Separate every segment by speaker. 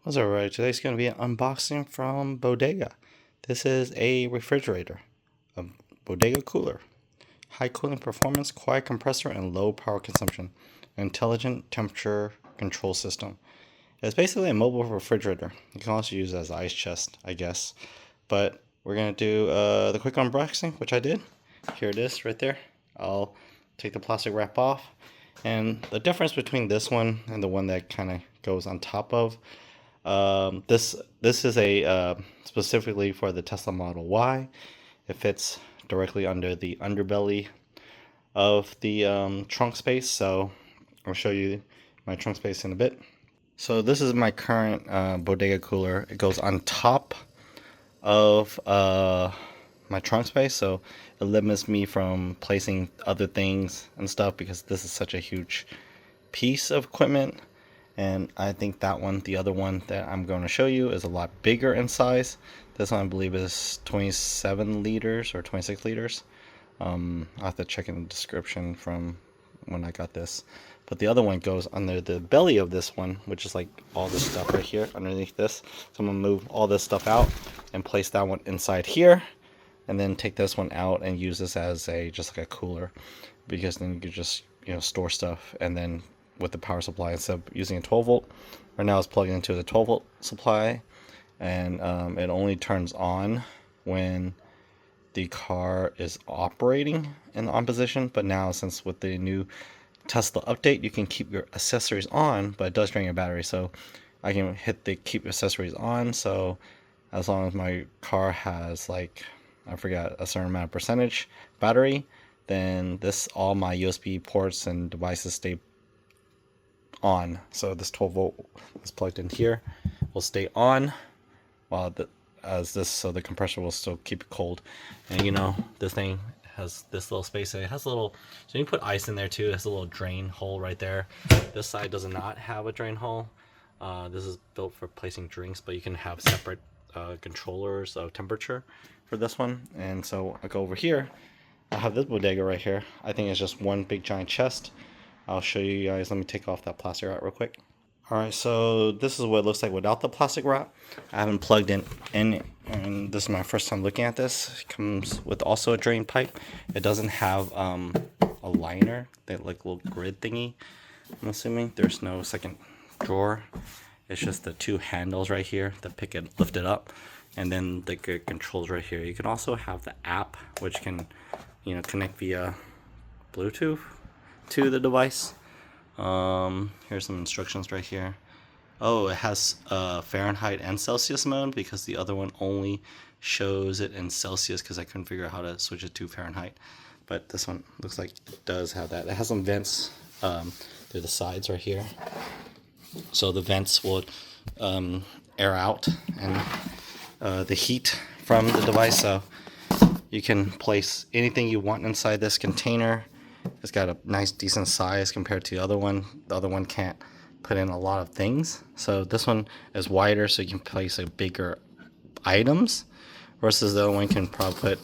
Speaker 1: What's up, right? Today's going to be an unboxing from Bodega. This is a refrigerator, a Bodega cooler. High cooling performance, quiet compressor, and low power consumption. Intelligent temperature control system. It's basically a mobile refrigerator. You can also use it as an ice chest, I guess. But we're going to do the quick unboxing, which I did. Here it is right there. I'll take the plastic wrap off. And the difference between this one and the one that kind of goes on top of this is a specifically for the Tesla Model Y. It fits directly under the underbelly of the trunk space. So I'll show you my trunk space in a bit. So this is my current Bodega cooler. It goes on top of my trunk space, so it limits me from placing other things and stuff because this is such a huge piece of equipment. And I think that one, the other one that I'm going to show you, is a lot bigger in size. This one I believe is 27 liters or 26 liters. I'll have to check in the description from when I got this. But the other one goes under the belly of this one, which is like all this stuff right here underneath this. So I'm going to move all this stuff out and place that one inside here. And then take this one out and use this as just like a cooler. Because then you could just, store stuff and then with the power supply instead of using a 12 volt. Right now it's plugged into the 12 volt supply, and it only turns on when the car is operating in the on position. But now, since with the new Tesla update, you can keep your accessories on, but it does drain your battery. So I can hit the keep accessories on. So as long as my car has, like, I forgot, a certain amount of percentage battery, then all my USB ports and devices stay on. So this 12 volt is plugged in here will stay on while so the compressor will still keep it cold. And this thing has this little space, and it has a little, so you can put ice in there too. It has a little drain hole right there. This side does not have a drain hole. This is built for placing drinks, but you can have separate controllers of temperature for this one. And so I go over here, I have this Bodega right here. I think it's just one big giant chest. I'll show you guys. Let me take off that plastic wrap real quick. Alright, so this is what it looks like without the plastic wrap. I haven't plugged in, and this is my first time looking at this. It comes with also a drain pipe. It doesn't have a liner, that like little grid thingy. I'm assuming there's no second drawer. It's just the two handles right here that lift it up, and then the controls right here. You can also have the app, which can connect via Bluetooth to the device. Here's some instructions right here. Oh, it has Fahrenheit and Celsius mode, because the other one only shows it in Celsius because I couldn't figure out how to switch it to Fahrenheit. But this one looks like it does have that. It has some vents through the sides right here, so the vents will air out and the heat from the device. So you can place anything you want inside this container. It's got a nice decent size compared to the other one. The other one can't put in a lot of things. So this one is wider, so you can place a bigger items, versus the other one can probably put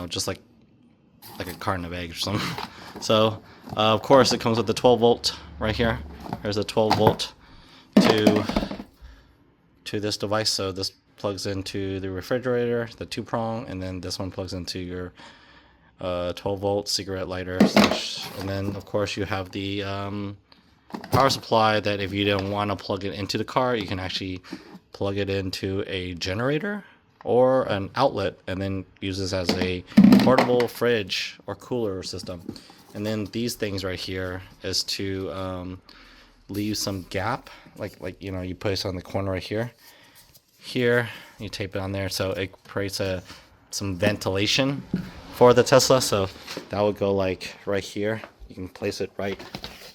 Speaker 1: just like a carton of eggs or something. So of course it comes with the 12 volt right here. There's a 12 volt to this device. So this plugs into the refrigerator, the 2-prong, and then this one plugs into your 12 volt cigarette lighter, and then of course you have the power supply that if you don't want to plug it into the car, you can actually plug it into a generator or an outlet, and then use this as a portable fridge or cooler system. And then these things right here is to leave some gap, like you put this on the corner right here. Here you tape it on there, so it creates some ventilation for the Tesla. So that would go like right here. You can place it right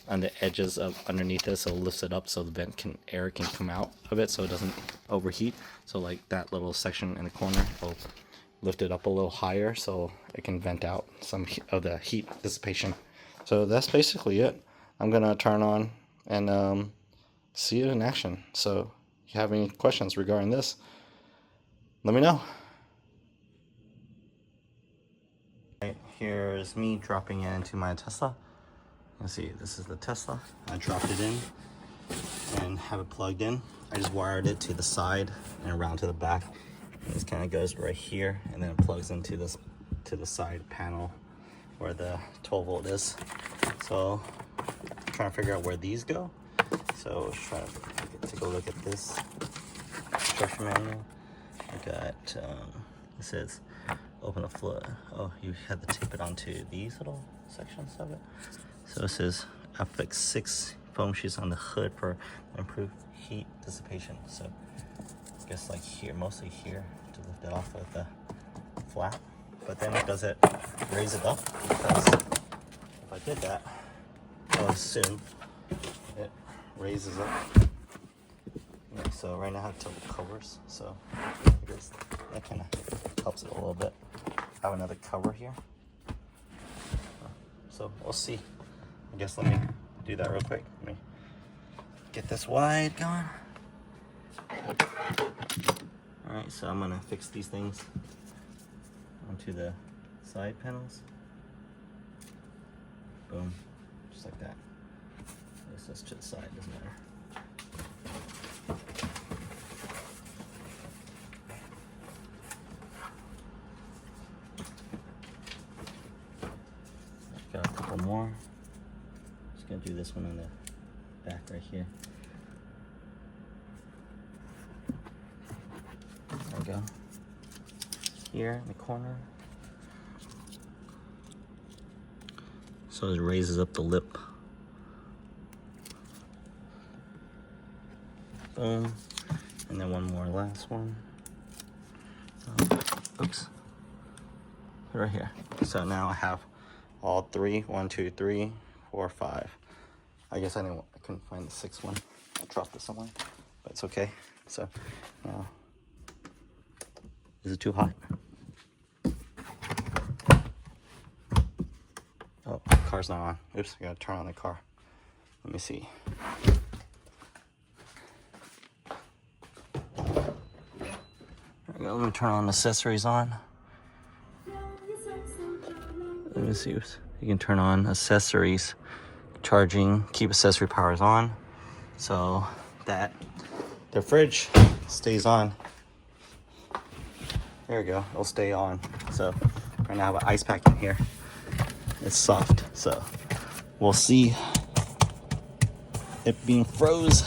Speaker 1: on the edges of underneath this, so it lifts it up so the air can come out of it so it doesn't overheat. So like that little section in the corner will lift it up a little higher so it can vent out some of the heat dissipation. So that's basically it. I'm gonna turn on and see it in action. So if you have any questions regarding this, let me know. Here's me dropping it into my Tesla. Let's see, this is the Tesla. I dropped it in. and have it plugged in. I just wired it to the side and around to the back. And this kind of goes right here, and then it plugs into this to the side panel where the 12 volt is. So I'm trying to figure out where these go. So let's try to take a look at this instruction manual. I got it says open the flood. Oh, you had to tape it onto these little sections of it. So it says affix 6 foam sheets on the hood for improved heat dissipation. So I guess like here, mostly here, to lift it off of the flap. But then does it raise it up? Because if I did that, I would assume it raises up. Yeah, so right now I have tilt covers, so I guess that kind of helps it a little bit. I have another cover here. So we'll see. I guess let me do that real quick. Let me get this wide going. Alright, so I'm gonna fix these things onto the side panels. Boom, just like that. This is to the side, doesn't matter. Got a couple more. Just gonna do this one on the back right here. There we go. Here in the corner. So it raises up the lip. Boom. And then one more last one. Oops. Right here. So now I have all 3. 1, 2, 3, 4, 5. I guess I couldn't find the 6th one. I dropped it somewhere, but it's okay. So now, is it too hot? Oh, car's not on. Oops, I gotta turn on the car. Let me see. There we go. Let me turn on accessories on. Let me see. You can turn on accessories, charging, keep accessory powers on, so that the fridge stays on. There we go. It'll stay on. So right now I have an ice pack in here. It's soft, so we'll see it being froze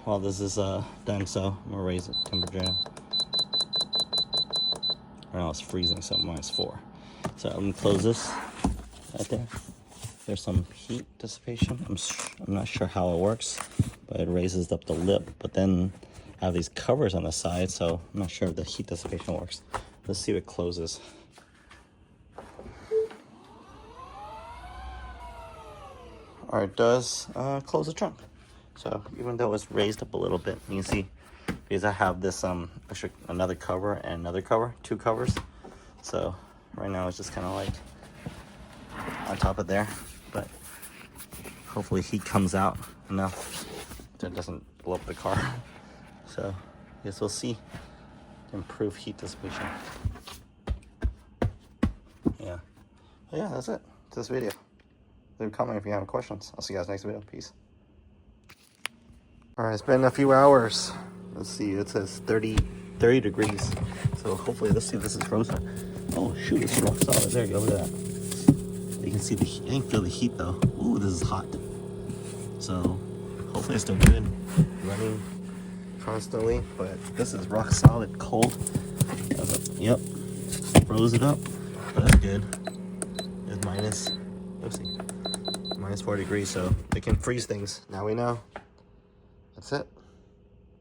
Speaker 1: while this is done. So I'm gonna raise the temperature. Right now it's freezing, so -4. So I'm gonna close this right there. There's some heat dissipation. I'm not sure how it works, but it raises up the lip. But then I have these covers on the side, so I'm not sure if the heat dissipation works. Let's see if it closes. Or it does close the trunk. So even though it's raised up a little bit, you can see because I have this another cover and another cover, 2 covers. So right now it's just kind of like on top of there, but hopefully heat comes out enough that it doesn't blow up the car. So I guess we'll see. Improve heat dissipation. Yeah. But yeah, that's it. It's this video. Leave a comment if you have any questions. I'll see you guys next video. Peace. Alright, it's been a few hours. Let's see, it says 30 degrees. So hopefully, let's see if this is frozen. Oh shoot, it's rock solid. There you go, look at that. You can see the heat. I can feel the heat though. Ooh, this is hot. So hopefully it's still good. Running constantly, but this is rock solid cold. Yep, froze it up. But that's good. It's -4 degrees, so they can freeze things. Now we know. That's it.